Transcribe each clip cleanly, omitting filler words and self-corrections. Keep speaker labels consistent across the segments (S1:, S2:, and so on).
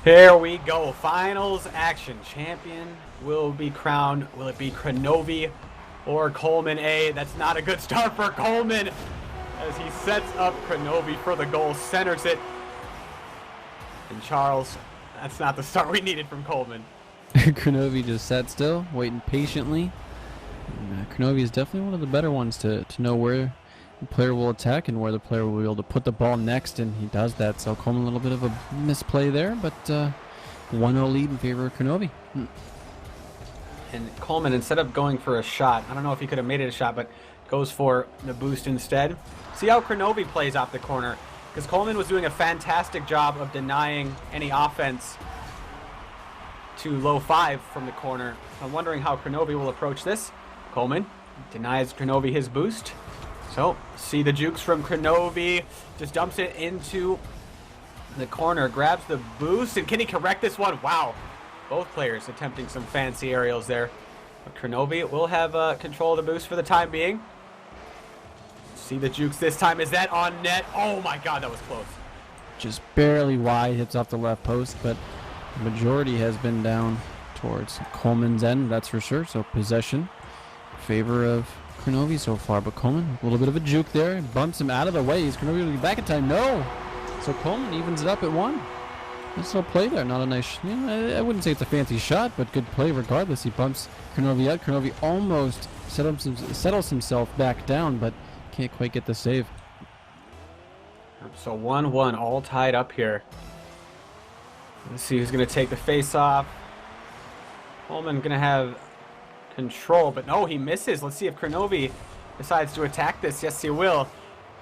S1: Here we go. Finals action. Champion will be crowned. Will it be Kronovi or ColemanA? That's not a good start for Coleman as he sets up Kronovi for the goal, centers it. And Charles, that's not the start we needed from Coleman.
S2: Kronovi just sat still, waiting patiently. And, Kronovi is definitely one of the better ones to know where the player will attack and where the player will be able to put the ball next, and he does that. So Coleman, a little bit of a misplay there, but 1-0 lead in favor of Kronovi.
S1: And Coleman, instead of going for a shot, I don't know if he could have made it a shot, but goes for the boost instead. See how Kronovi plays off the corner, because Coleman was doing a fantastic job of denying any offense to low 5 from the corner. I'm wondering how Kronovi will approach this. Coleman denies Kronovi his boost. So, see the jukes from Kronovi, just dumps it into the corner, grabs the boost, and can he correct this one? Wow, both players attempting some fancy aerials there. But Kronovi will have control of the boost for the time being. See the jukes this time, is that on net? Oh my god, that was close.
S2: Just barely wide, hits off the left post, but the majority has been down towards Coleman's end, that's for sure. So possession in favor of Kronovi so far, but Coleman, a little bit of a juke there, bumps him out of the way. Is Kronovi going to be back in time? No! So Coleman evens it up at 1. Nice little play there, not a nice, I wouldn't say it's a fancy shot, but good play regardless. He bumps Kronovi out. Kronovi almost settles himself back down, but can't quite get the save.
S1: So 1-1, all tied up here. Let's see who's going to take the face off. Coleman going to have control, but no, he misses. Let's see if Kronovi decides to attack this. Yes, he will.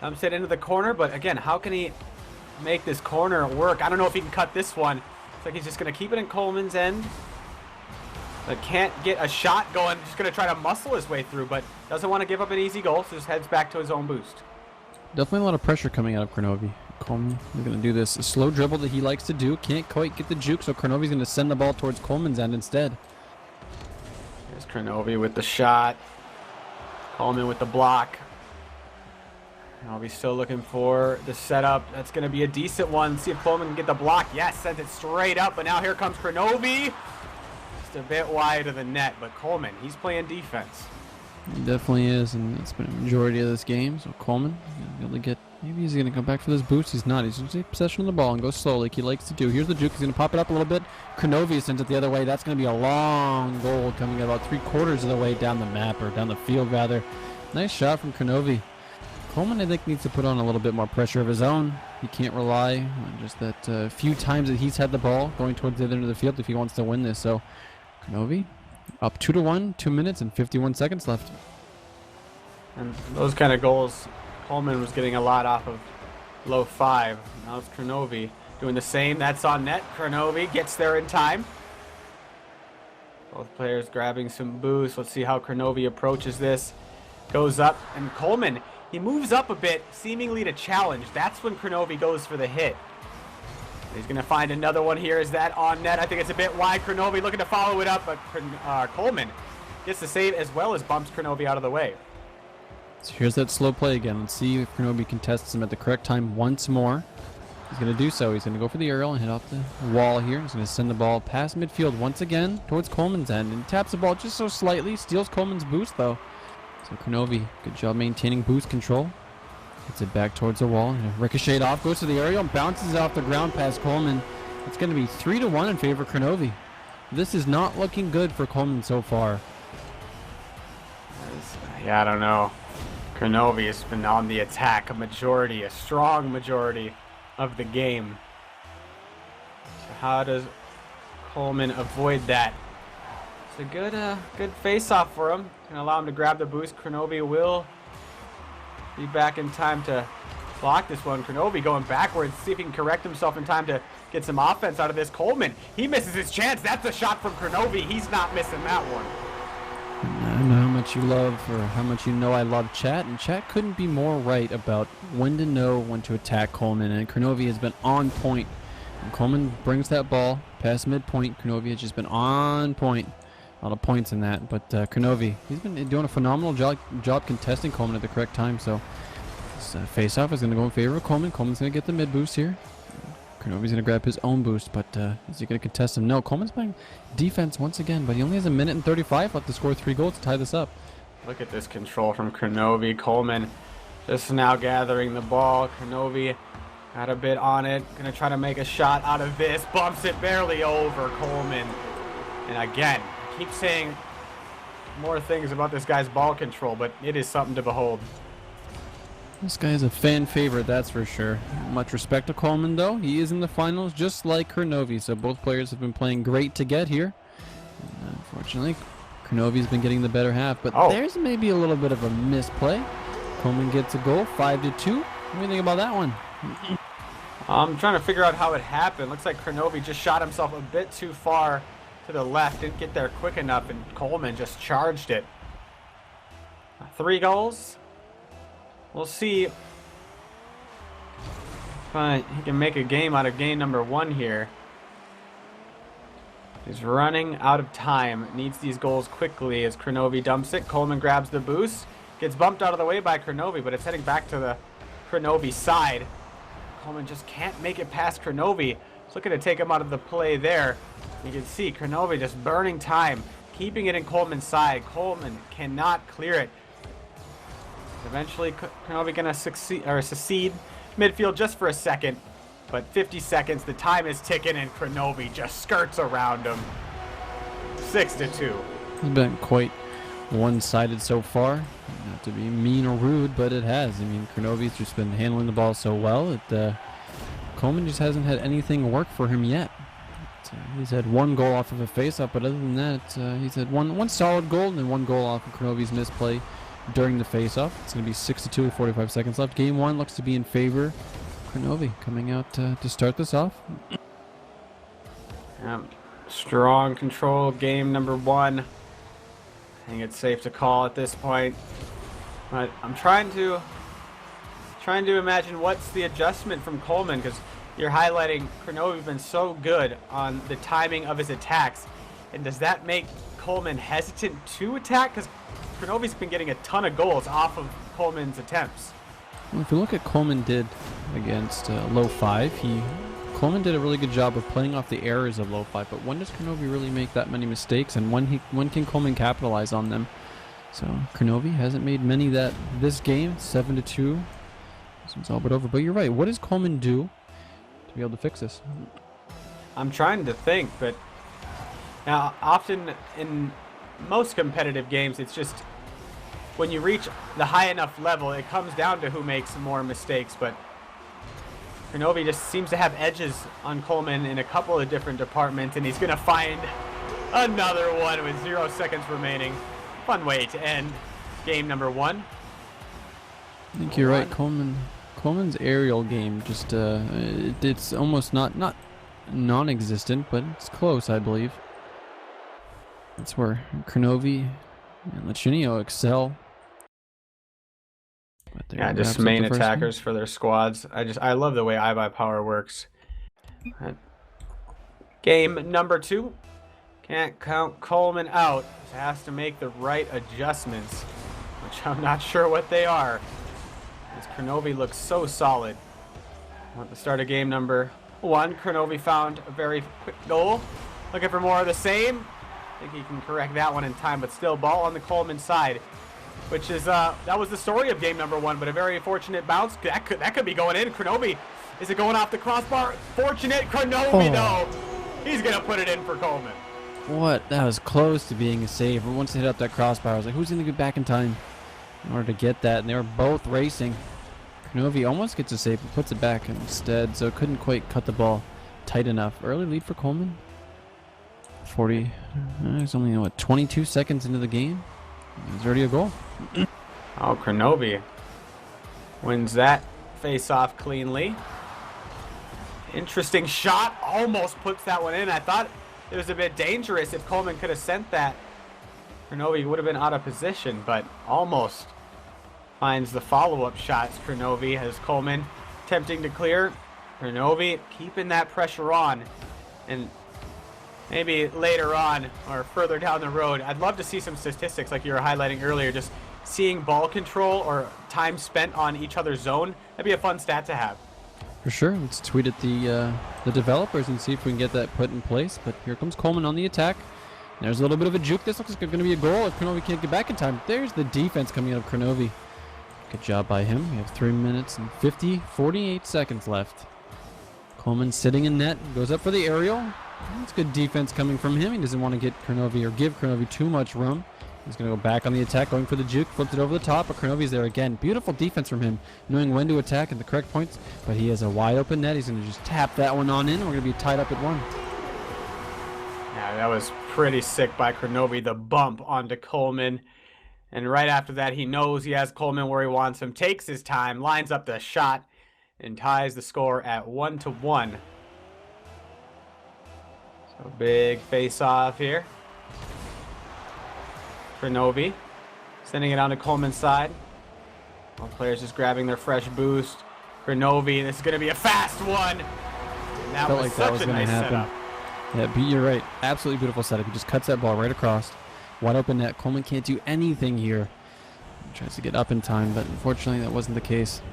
S1: Dumps it into the corner, but again, how can he make this corner work? I don't know if he can cut this one. It's like he's just going to keep it in Coleman's end, but can't get a shot going. Just going to try to muscle his way through, but doesn't want to give up an easy goal, so just heads back to his own boost.
S2: Definitely a lot of pressure coming out of Kronovi. Coleman is going to do this slow dribble that he likes to do. Can't quite get the juke, so Kronovi's going to send the ball towards Coleman's end instead.
S1: There's Kronovi with the shot. Coleman with the block. Kronovi still looking for the setup. That's going to be a decent one. See if Coleman can get the block. Yes, sends it straight up, but now here comes Kronovi. Just a bit wide of the net, but Coleman, he's playing defense.
S2: He definitely is, and it's been a majority of this game. So Coleman, be able to get, maybe he's going to come back for this boost. He's not. He's going to take possession of the ball and go slow like he likes to do. Here's the juke. He's going to pop it up a little bit. Kronovi sends it the other way. That's going to be a long goal coming about 3/4 of the way down the map, or down the field rather. Nice shot from Kronovi. Coleman, I think, needs to put on a little bit more pressure of his own. He can't rely on just that few times that he's had the ball going towards the other end of the field if he wants to win this. So Kronovi up 2-1, 2 minutes and 51 seconds left.
S1: And those kind of goals, Coleman was getting a lot off of low 5. Now it's Kronovi doing the same. That's on net. Kronovi gets there in time. Both players grabbing some boost. Let's see how Kronovi approaches this. Goes up, and Coleman, he moves up a bit, seemingly to challenge. That's when Kronovi goes for the hit. He's going to find another one here. Is that on net? I think it's a bit wide. Kronovi looking to follow it up, but Coleman gets the save as well as bumps Kronovi out of the way.
S2: So here's that slow play again. Let's see if Kronovi contests him at the correct time once more. He's going to do so. He's going to go for the aerial and hit off the wall here. He's going to send the ball past midfield once again towards Coleman's end, and taps the ball just so slightly. Steals Coleman's boost though. So Kronovi, good job maintaining boost control. Gets it back towards the wall. Ricocheted off, goes to the aerial, and bounces off the ground past Coleman. It's going to be 3-1 in favor of Kronovi. This is not looking good for Coleman so far.
S1: Yeah, I don't know. Kronovi has been on the attack a strong majority of the game. So how does Coleman avoid that? It's a good face-off for him. Gonna allow him to grab the boost. Kronovi will be back in time to block this one. Kronovi going backwards, see if he can correct himself in time to get some offense out of this. Coleman, he misses his chance. That's a shot from Kronovi. He's not missing that one.
S2: I know how much you love, or how much you know I love chat, and chat couldn't be more right about when to know when to attack Coleman, and Kronovi has been on point. When Coleman brings that ball past midpoint, Kronovi has just been on point. A lot of points in that, but Kronovi, he's been doing a phenomenal job contesting Coleman at the correct time. So this face-off is going to go in favor of Coleman. Coleman's going to get the mid boost here. Kronovi's going to grab his own boost, but is he going to contest him? No, Coleman's playing defense once again, but he only has a minute and 35 left to score 3 goals to tie this up.
S1: Look at this control from Kronovi. Coleman just now gathering the ball. Kronovi got a bit on it. Gonna try to make a shot out of this. Bumps it barely over Coleman. And again, I keep saying more things about this guy's ball control, but it is something to behold.
S2: This guy is a fan favorite, that's for sure. Much respect to Coleman, though. He is in the finals just like Kronovi, so both players have been playing great to get here. And unfortunately, Kronovi's been getting the better half, but there's maybe a little bit of a misplay. Coleman gets a goal, 5-2. What do you think about that one?
S1: I'm trying to figure out how it happened. Looks like Kronovi just shot himself a bit too far to the left, didn't get there quick enough, and Coleman just charged it. 3 goals. We'll see if he can make a game out of game number 1 here. He's running out of time. Needs these goals quickly as Kronovi dumps it. Coleman grabs the boost. Gets bumped out of the way by Kronovi, but it's heading back to the Kronovi side. Coleman just can't make it past Kronovi. He's looking to take him out of the play there. You can see Kronovi just burning time, keeping it in Coleman's side. Coleman cannot clear it. Eventually, Kronovi gonna secede midfield just for a second, but 50 seconds, the time is ticking, and Kronovi just skirts around him. 6-2.
S2: It's been quite one-sided so far. Not to be mean or rude, but it has. I mean, Kronovi's just been handling the ball so well. Coleman just hasn't had anything work for him yet. He's had 1 goal off of a face-up, but other than that, he's had one solid goal and then 1 goal off of Kronovi's misplay during the face-off. It's going to be 6-2 with 45 seconds left. Game 1 looks to be in favor. Kronovi coming out to start this off.
S1: Strong control game number 1. I think it's safe to call at this point. But I'm trying to imagine what's the adjustment from Coleman, because you're highlighting Kronovi's been so good on the timing of his attacks. And does that make Coleman hesitant to attack? Because Kronovi's been getting a ton of goals off of Coleman's attempts.
S2: Well, if you look at Coleman did against low 5, Coleman did a really good job of playing off the errors of low 5. But when does Kronovi really make that many mistakes, and when can Coleman capitalize on them? So Kronovi hasn't made many this game. 7-2. This one's all but over. But you're right. What does Coleman do to be able to fix this?
S1: I'm trying to think, but now often in most competitive games, it's just when you reach the high enough level, it comes down to who makes more mistakes. But Kronovi just seems to have edges on Coleman in a couple of different departments, and he's going to find another one with 0 seconds remaining. Fun way to end game number 1.
S2: I think you're right. Coleman's aerial game just it's almost not non-existent, but it's close, I believe. That's where Kronovi and Lachinio excel.
S1: Yeah, just main attackers for their squads. I love the way iBuyPower works. Game number 2. Can't count Coleman out. Has to make the right adjustments, which I'm not sure what they are. As Kronovi looks so solid. At the start of game number 1, Kronovi found a very quick goal. Looking for more of the same. I think he can correct that one in time, but still ball on the Coleman side, which is that was the story of game number 1, but a very fortunate bounce. That could be going in. Kronovi, is it going off the crossbar? Fortunate Kronovi though. He's gonna put it in for Coleman.
S2: What? That was close to being a save. But once they hit up that crossbar, I was like, who's gonna get back in time in order to get that? And they were both racing. Kronovi almost gets a save, but puts it back instead, so couldn't quite cut the ball tight enough. Early lead for Coleman. 40. It's only 22 seconds into the game. There's already a goal.
S1: Oh, Kronovi wins that face-off cleanly. Interesting shot. Almost puts that one in. I thought it was a bit dangerous if Coleman could have sent that. Kronovi would have been out of position, but almost finds the follow-up shots. Kronovi has Coleman attempting to clear. Kronovi keeping that pressure on. And maybe later on or further down the road, I'd love to see some statistics like you were highlighting earlier, just seeing ball control or time spent on each other's zone. That'd be a fun stat to have.
S2: For sure. Let's tweet at the developers and see if we can get that put in place. But here comes Coleman on the attack. There's a little bit of a juke. This looks like it's going to be a goal if Kronovi can't get back in time. There's the defense coming out of Kronovi. Good job by him. We have 3 minutes and 48 seconds left. Coleman sitting in net. Goes up for the aerial. That's good defense coming from him. He doesn't want to get Kronovi or give Kronovi too much room. He's going to go back on the attack, going for the juke. Flipped it over the top, but Kronovi's there again. Beautiful defense from him, knowing when to attack at the correct points. But he has a wide open net. He's going to just tap that one on in. We're going to be tied up at 1.
S1: Yeah, that was pretty sick by Kronovi, the bump onto Coleman. And right after that, he knows he has Coleman where he wants him, takes his time, lines up the shot, and ties the score at 1-1. So big face-off here. Kronovi sending it on to Coleman's side. All players just grabbing their fresh boost. Kronovi, this is going to be a fast one. And that was such a nice setup.
S2: Yeah, you're right. Absolutely beautiful setup. He just cuts that ball right across. Wide open net. Coleman can't do anything here. He tries to get up in time, but unfortunately that wasn't the case.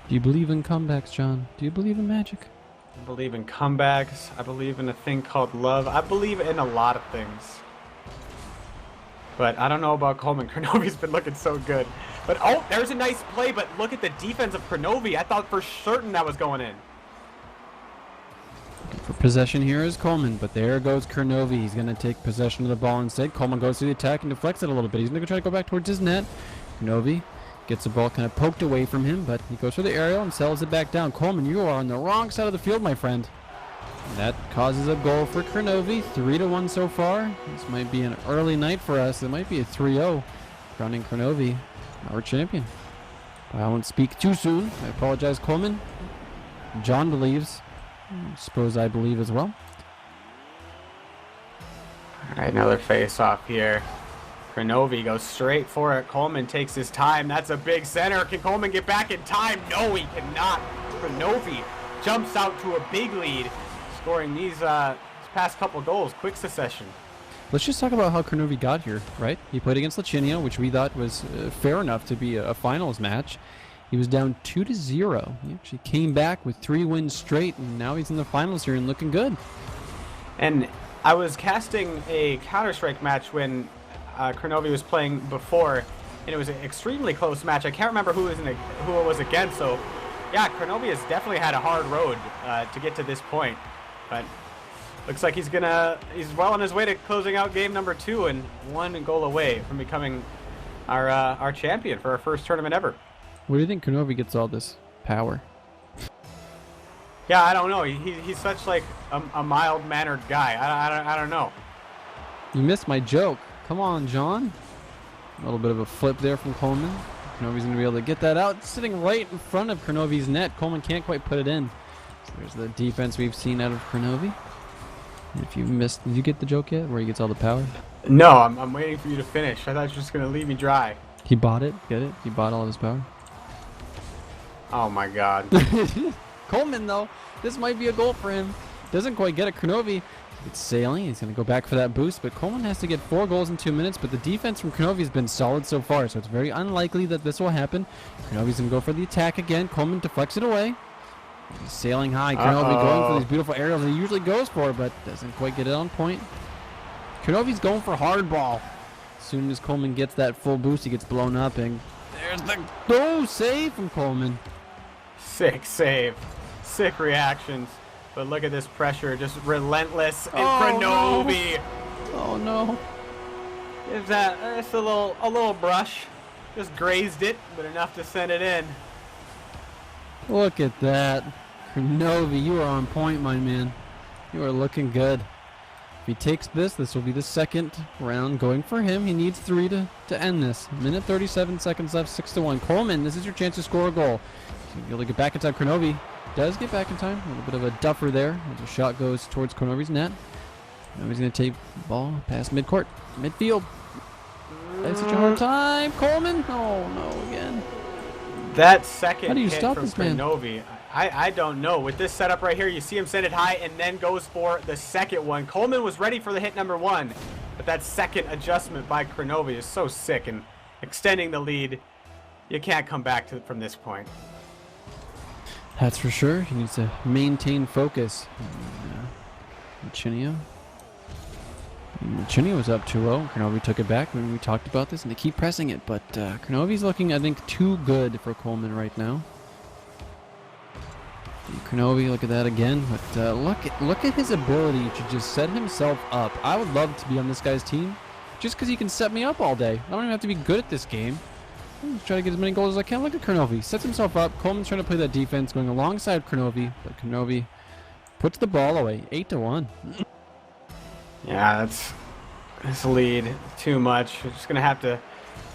S2: Do you believe in comebacks, John? Do you believe in magic?
S1: I believe in comebacks. I believe in a thing called love. I believe in a lot of things. But I don't know about Coleman. Kronovi's been looking so good. But, oh, there's a nice play, but look at the defense of Kronovi. I thought for certain that was going in.
S2: For possession here is Coleman, but there goes Kronovi. He's going to take possession of the ball instead. Coleman goes to the attack and deflects it a little bit. He's going to try to go back towards his net. Kronovi gets the ball kind of poked away from him, but he goes for the aerial and sells it back down. Coleman, you are on the wrong side of the field, my friend. And that causes a goal for Kronovi. 3-1 so far. This might be an early night for us. It might be a 3-0, crowning Kronovi our champion. But I won't speak too soon. I apologize, Coleman. John believes. I suppose I believe as well.
S1: All right, another face-off here. Kronovi goes straight for it. Coleman takes his time. That's a big center. Can Coleman get back in time? No, he cannot. Kronovi jumps out to a big lead, scoring these past couple goals, quick succession.
S2: Let's just talk about how Kronovi got here, right? He played against Lachinio, which we thought was fair enough to be a finals match. He was down 2-0. He actually came back with 3 wins straight, and now he's in the finals here and looking good.
S1: And I was casting a Counter-Strike match when Kronovi was playing before, and it was an extremely close match. I can't remember who it was against, so yeah, Kronovi has definitely had a hard road to get to this point. But looks like he's well on his way to closing out game number 2 and 1 goal away from becoming our champion for our first tournament ever.
S2: Where do you think Kronovi gets all this power?
S1: Yeah, I don't know. He's such like a mild-mannered guy. I don't know.
S2: You missed my joke. Come on, John. A little bit of a flip there from Coleman. Kronovi's going to be able to get that out. It's sitting right in front of Kronovi's net. Coleman can't quite put it in. So there's the defense we've seen out of Kronovi. If you missed, did you get the joke yet? Where he gets all the power?
S1: No, I'm waiting for you to finish. I thought you were just going to leave me dry.
S2: He bought it. Get it? He bought all of his power.
S1: Oh my God.
S2: Coleman, though, this might be a goal for him. Doesn't quite get it. Kronovi gets sailing. He's going to go back for that boost, but Coleman has to get 4 goals in 2 minutes. But the defense from Kronovi has been solid so far, so it's very unlikely that this will happen. Kronovi's going to go for the attack again. Coleman deflects it away. He's sailing high. Kronovi going for these beautiful aerials that he usually goes for, but doesn't quite get it on point. Kronovi's going for hardball. As soon as Coleman gets that full boost, he gets blown up, and there's the save from Coleman.
S1: Sick save. Sick reactions. But look at this pressure. Just relentless. And
S2: Oh,
S1: Kronovi.
S2: No. Oh, no.
S1: Is that just a little brush. Just grazed it, but enough to send it in.
S2: Look at that. Kronovi, you are on point, my man. You are looking good. If he takes this will be the second round going for him. He needs 3 to end this. Minute 37 seconds left, 6-1. Coleman, this is your chance to score a goal. He's going to be able to get back in time. Kronovi does get back in time. A little bit of a duffer there as the shot goes towards Kronovi's net. Now he's going to take the ball past midcourt, midfield. That's such a hard time. Coleman. Oh, no, again.
S1: That second
S2: How do you
S1: hit
S2: stop
S1: from
S2: this man?
S1: Kronovi, I don't know. With this setup right here, you see him send it high and then goes for the second one. Coleman was ready for the hit number 1, but that second adjustment by Kronovi is so sick and extending the lead. You can't come back from this point.
S2: That's for sure. He needs to maintain focus. Machinio. Machinio was up 2-0. Kronovi took it back when we talked about this, and they keep pressing it. But Kronovi's looking, I think, too good for Coleman right now. Kronovi, look at that again. But look at his ability to just set himself up. I would love to be on this guy's team, just because he can set me up all day. I don't even have to be good at this game. I'm just trying to get as many goals as I can. Look at Kronovi. Sets himself up. Coleman's trying to play that defense, going alongside Kronovi. But Kronovi puts the ball away. 8-1.
S1: Yeah, that's lead too much. We're just going to have to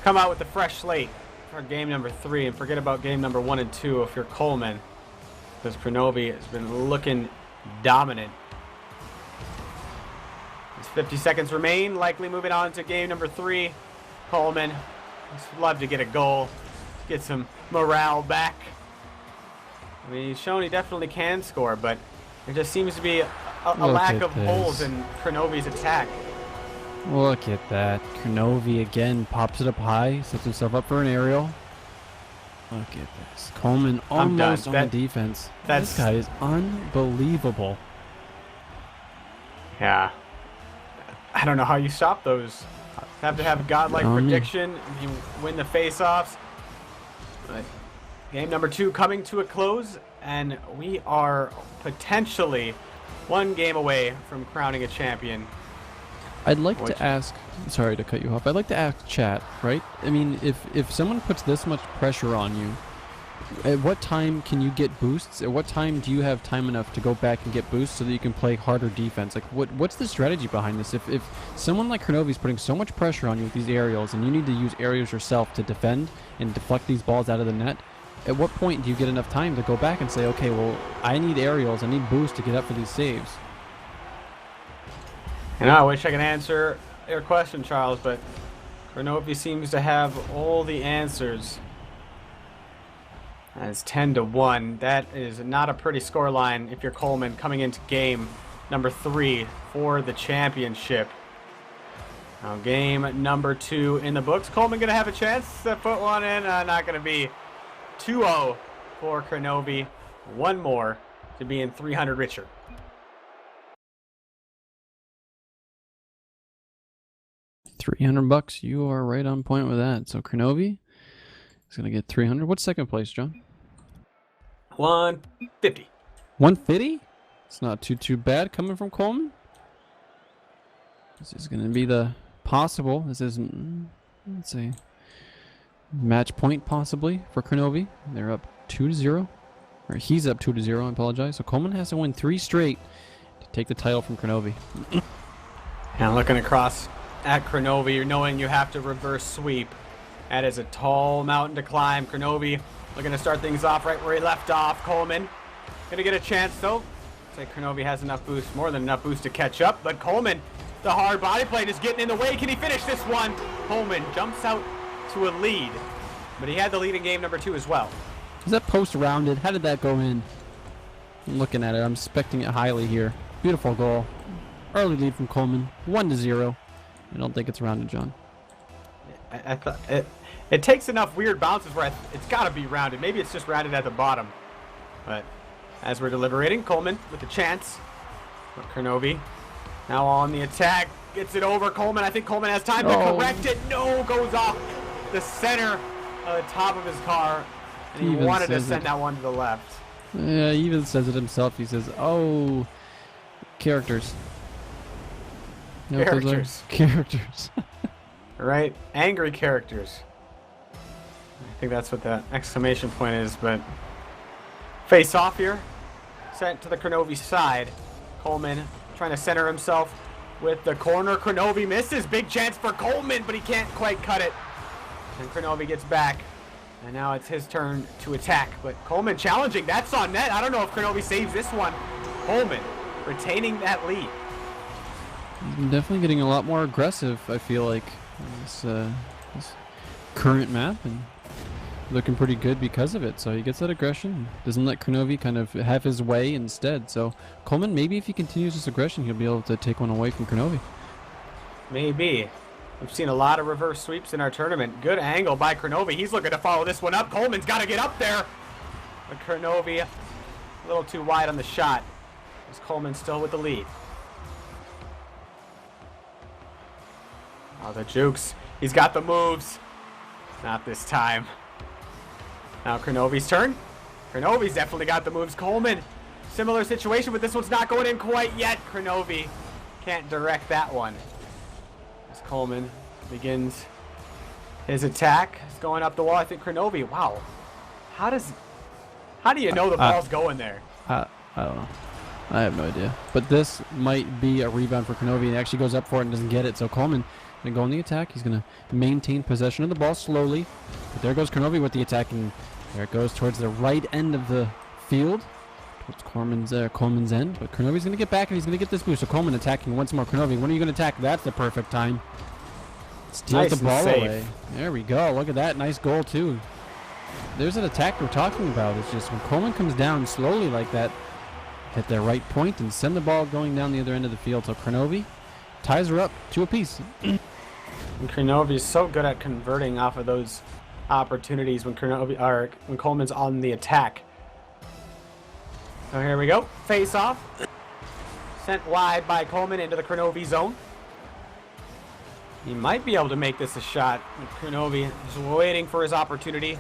S1: come out with a fresh slate for game number 3 and forget about game number 1 and 2 if you're Coleman. Because Kronovi has been looking dominant. As 50 seconds remain, likely moving on to game number 3. Coleman would love to get a goal, get some morale back. I mean, he's shown he definitely can score, but there just seems to be a lack of holes in Kronovi's attack.
S2: Look at that. Kronovi again pops it up high, sets himself up for an aerial. Look at this. Coleman almost on the defense. This guy is unbelievable.
S1: Yeah. I don't know how you stop those. Have to have godlike prediction. You win the face-offs. But game number 2 coming to a close, and we are potentially 1 game away from crowning a champion.
S2: I'd like to ask, sorry to cut you off, I'd like to ask chat, right? I mean, if someone puts this much pressure on you, at what time can you get boosts? At what time do you have time enough to go back and get boosts so that you can play harder defense? Like, what's the strategy behind this? If someone like Kronovi is putting so much pressure on you with these aerials, and you need to use aerials yourself to defend and deflect these balls out of the net, at what point do you get enough time to go back and say, okay, well, I need aerials, I need boosts to get up for these saves?
S1: And I wish I could answer your question, Charles, but Kronovi seems to have all the answers. That's 10-1. That is not a pretty scoreline if you're Coleman coming into game number 3 for the championship. Now, game number 2 in the books. Coleman going to have a chance to put one in. Not going to be 2-0 for Kronovi. One more to be in 300 richer.
S2: $300. You are right on point with that. So Kronovi is going to get 300. What's second place, John?
S1: 150.
S2: 150? It's not too bad coming from Coleman. This is going to be the possible. This is, let's see, match point possibly for Kronovi. They're up 2-0. Or he's up 2-0, I apologize. So Coleman has to win 3 straight to take the title from Kronovi.
S1: And looking across at Kronovi, you're knowing you have to reverse sweep. That is a tall mountain to climb. Kronovi looking to start things off right where he left off. Coleman gonna get a chance though. Looks like Kronovi has enough boost, more than enough boost to catch up, but Coleman, the hard body plate is getting in the way. Can he finish this one? Coleman jumps out to a lead, but he had the lead in game number 2 as well.
S2: Is that post rounded? How did that go in? I'm looking at it. I'm expecting it highly here. Beautiful goal. Early lead from Coleman. 1-0. I don't think it's rounded, John.
S1: I thought it takes enough weird bounces where it's got to be rounded. Maybe it's just rounded at the bottom. But as we're deliberating, Coleman with a chance. But Kronovi now on the attack. Gets it over Coleman. I think Coleman has time to correct it. No, goes off the center of the top of his car. And he wanted to send that one to the left.
S2: Yeah, he even says it himself. He says, oh, characters.
S1: Characters.
S2: Characters.
S1: Right? Angry characters. I think that's what the exclamation point is, but face off here. Sent to the Kronovi side. Coleman trying to center himself with the corner. Kronovi misses. Big chance for Coleman, but he can't quite cut it. And Kronovi gets back. And now it's his turn to attack. But Coleman challenging. That's on net. I don't know if Kronovi saves this one. Coleman retaining that lead.
S2: He's definitely getting a lot more aggressive, I feel like, on this current map, and looking pretty good because of it. So he gets that aggression, doesn't let Kronovi kind of have his way instead. So Coleman, maybe if he continues this aggression, he'll be able to take one away from Kronovi.
S1: Maybe. We've seen a lot of reverse sweeps in our tournament. Good angle by Kronovi. He's looking to follow this one up. Coleman's got to get up there. But Kronovi little too wide on the shot. Is Coleman still with the lead? Oh, the jukes. He's got the moves. Not this time. Now Kronovi's turn. Kronovi's definitely got the moves. Coleman, similar situation, but this one's not going in quite yet. Kronovi can't direct that one. As Coleman begins his attack. He's going up the wall. I think Kronovi, wow. How do you know the ball's going there?
S2: I don't know. I have no idea. But this might be a rebound for Kronovi. He actually goes up for it and doesn't get it. So Coleman going to go on the attack. He's going to maintain possession of the ball slowly. But there goes Kronovi with the attack. And there it goes towards the right end of the field. Towards Coleman's end. But Kronovi's going to get back and he's going to get this boost. So Coleman attacking once more. Kronovi, when are you going to attack? That's the perfect time. Steals
S1: Nice
S2: the ball
S1: and safe.
S2: away. There we go. Look at that. Nice goal, too. There's an attack we're talking about. It's just when Coleman comes down slowly like that, hit their right point and send the ball going down the other end of the field. So Kronovi ties her up 2 apiece.
S1: And Kronovi is so good at converting off of those opportunities when when Coleman's on the attack. So here we go. Face off. Sent wide by Coleman into the Kronovi zone. He might be able to make this a shot. Kronovi is waiting for his opportunity.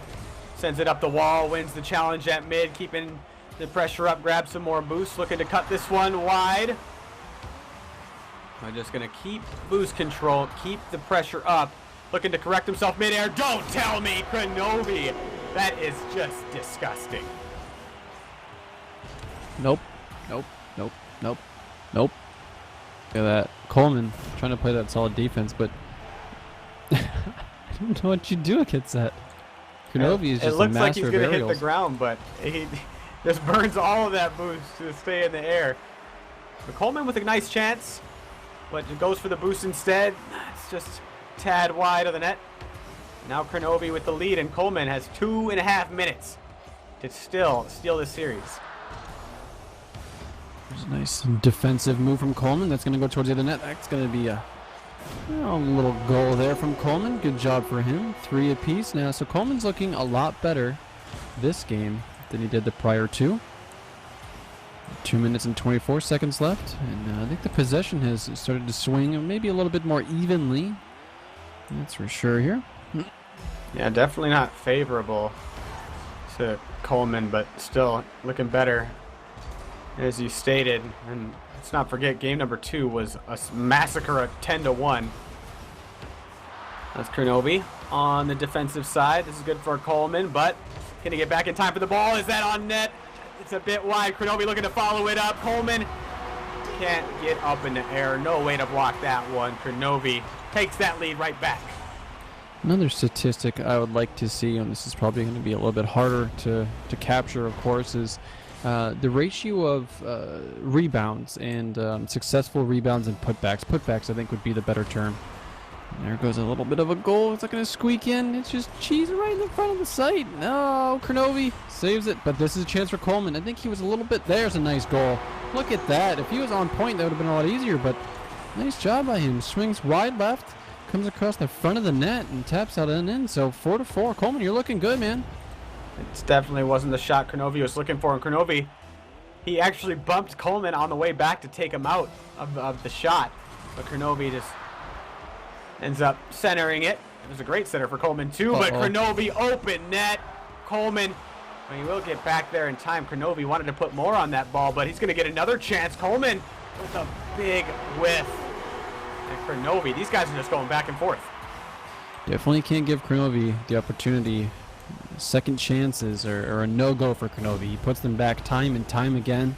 S1: Sends it up the wall, wins the challenge at mid, keeping the pressure up, grabs some more boost, looking to cut this one wide. I'm just going to keep boost control, keep the pressure up, looking to correct himself midair. Don't tell me, Kronovi! That is just disgusting.
S2: Nope. Nope. Nope. Nope. Nope. Look at that. Coleman trying to play that solid defense, but I don't know what you do against that. Kronovi is just a master of aerials.
S1: It looks like he's going to hit the ground, but he just burns all of that boost to stay in the air. But Coleman with a nice chance, but it goes for the boost instead. It's just a tad wide of the net. Now Kronovi with the lead, and Coleman has 2.5 minutes to still steal this series.
S2: There's a nice defensive move from Coleman. That's going to go towards the other net. That's going to be a little goal there from Coleman. Good job for him. 3 apiece now. So Coleman's looking a lot better this game than he did the prior 2. 2 minutes and 24 seconds left. And I think the possession has started to swing maybe a little bit more evenly. That's for sure here.
S1: Yeah, definitely not favorable to Coleman, but still looking better, as you stated. And let's not forget, game number 2 was a massacre of 10-1. That's Kronovi on the defensive side. This is good for Coleman, but can he get back in time for the ball? Is that on net? It's a bit wide. Kronovi looking to follow it up. Coleman can't get up in the air. No way to block that one. Kronovi takes that lead right back.
S2: Another statistic I would like to see, and this is probably going to be a little bit harder to capture, of course, is the ratio of rebounds and successful rebounds and putbacks. Putbacks, I think, would be the better term. And there goes a little bit of a goal. It's not going to squeak in. It's just cheesing right in the front of the sight. No, Kronovi saves it, but this is a chance for Coleman. I think he was a little bit. There's a nice goal. Look at that. If he was on point, that would have been a lot easier, but nice job by him. Swings wide left, comes across the front of the net, and taps out and in. So 4-4. Coleman, you're looking good, man.
S1: It definitely wasn't the shot Kronovi was looking for. And Kronovi, he actually bumped Coleman on the way back to take him out of the shot. But Kronovi just ends up centering it. It was a great center for Coleman too, but Kronovi open net. Coleman, well, he will get back there in time. Kronovi wanted to put more on that ball, but he's going to get another chance. Coleman with a big whiff. And Kronovi, these guys are just going back and forth.
S2: Definitely can't give Kronovi the opportunity. Second chances or a no-go for Kronovi. He puts them back time and time again.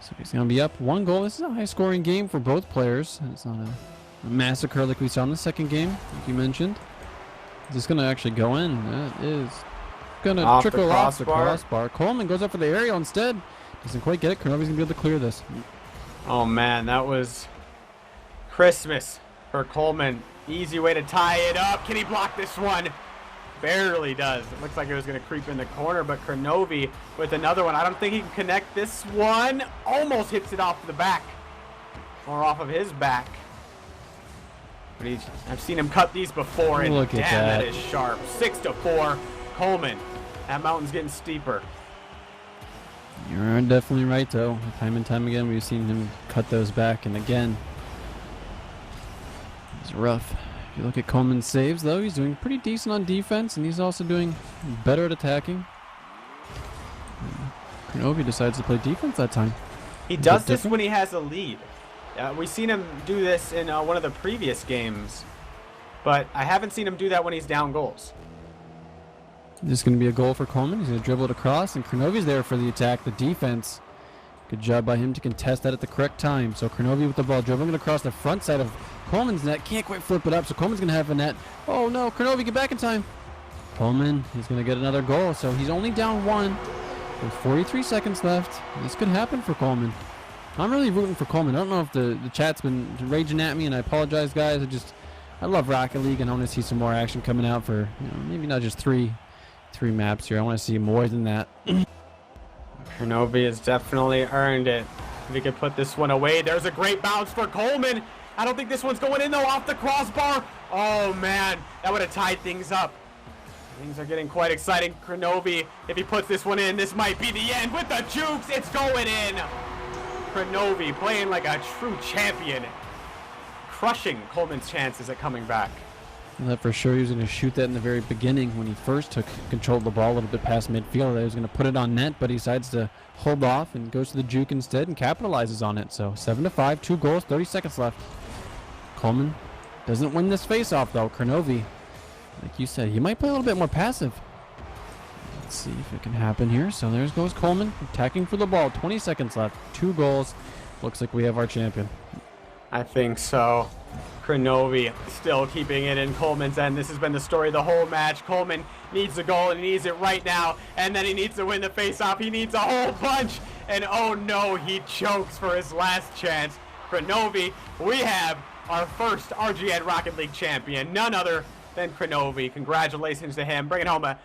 S2: So he's going to be up 1 goal. This is a high-scoring game for both players. It's not a massacre like we saw in the second game, like you mentioned. Is this going to actually go in? That is going to trickle off the crossbar. Coleman goes up for the aerial instead. Doesn't quite get it. Kronovi's going to be able to clear this.
S1: Oh, man, that was Christmas for Coleman. Easy way to tie it up. Can he block this one? Barely does. It looks like it was going to creep in the corner, but Kronovi with another one. I don't think he can connect this one. Almost hits it off the back, or off of his back. But I've seen him cut these before, and
S2: look at
S1: damn, that is sharp. 6-4. Coleman. That mountain's getting steeper.
S2: You're definitely right, though. Time and time again, we've seen him cut those back, and again, it's rough. If you look at Coleman's saves, though, he's doing pretty decent on defense, and he's also doing better at attacking. Kronovi decides to play defense that time.
S1: He does this when he has a lead. We've seen him do this in one of the previous games, but I haven't seen him do that when he's down goals.
S2: This is going to be a goal for Coleman. He's going to dribble it across, and Kronovi's there for the attack. The defense, good job by him to contest that at the correct time. So Kronovi with the ball, dribbling it across the front side of Coleman's net. Can't quite flip it up, so Coleman's going to have a net. Oh no, Kronovi, get back in time. Coleman, he's going to get another goal, so he's only down 1 with 43 seconds left. This could happen for Coleman. I'm really rooting for Coleman. I don't know if the chat's been raging at me, and I apologize, guys. I love Rocket League, and I want to see some more action coming out for, maybe not just three maps here. I want to see more than that.
S1: Kronovi has definitely earned it. If he could put this one away, there's a great bounce for Coleman. I don't think this one's going in, though, off the crossbar. Oh, man, that would have tied things up. Things are getting quite exciting. Kronovi, if he puts this one in, this might be the end. With the jukes, it's going in. Kronovi playing like a true champion, crushing Coleman's chances at coming back.
S2: That for sure he was going to shoot that in the very beginning when he first took control of the ball a little bit past midfield. He was going to put it on net, but he decides to hold off and goes to the juke instead and capitalizes on it. So 7-5, 2 goals, 30 seconds left. Coleman doesn't win this face-off though. Kronovi, like you said, he might play a little bit more passive. Let's see if it can happen here. So there goes Coleman attacking for the ball. 20 seconds left, 2 goals. Looks like we have our champion.
S1: I think so. Kronovi still keeping it in Coleman's end. This has been the story of the whole match. Coleman needs a goal, and he needs it right now. And then he needs to win the face-off. He needs a whole bunch. And oh no, he chokes for his last chance. Kronovi, we have our first RGN Rocket League champion. None other than Kronovi. Congratulations to him. Bringing home a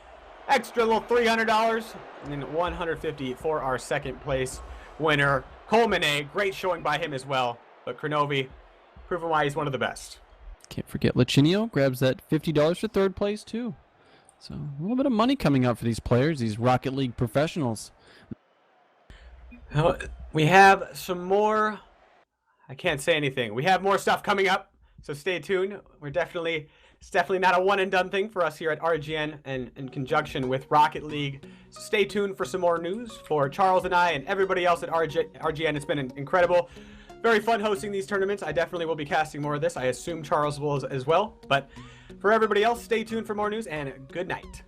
S1: extra little $300 and then $150 for our second place winner. ColemanA, great showing by him as well. But Kronovi, proving why he's one of the best.
S2: Can't forget Lichinio grabs that $50 for third place too. So a little bit of money coming out for these players, these Rocket League professionals.
S1: We have some more. I can't say anything. We have more stuff coming up, so stay tuned. It's definitely not a one and done thing for us here at RGN and in conjunction with Rocket League. So stay tuned for some more news for Charles and I and everybody else at RGN. It's been incredible. Very fun hosting these tournaments. I definitely will be casting more of this. I assume Charles will as well. But for everybody else, stay tuned for more news, and good night.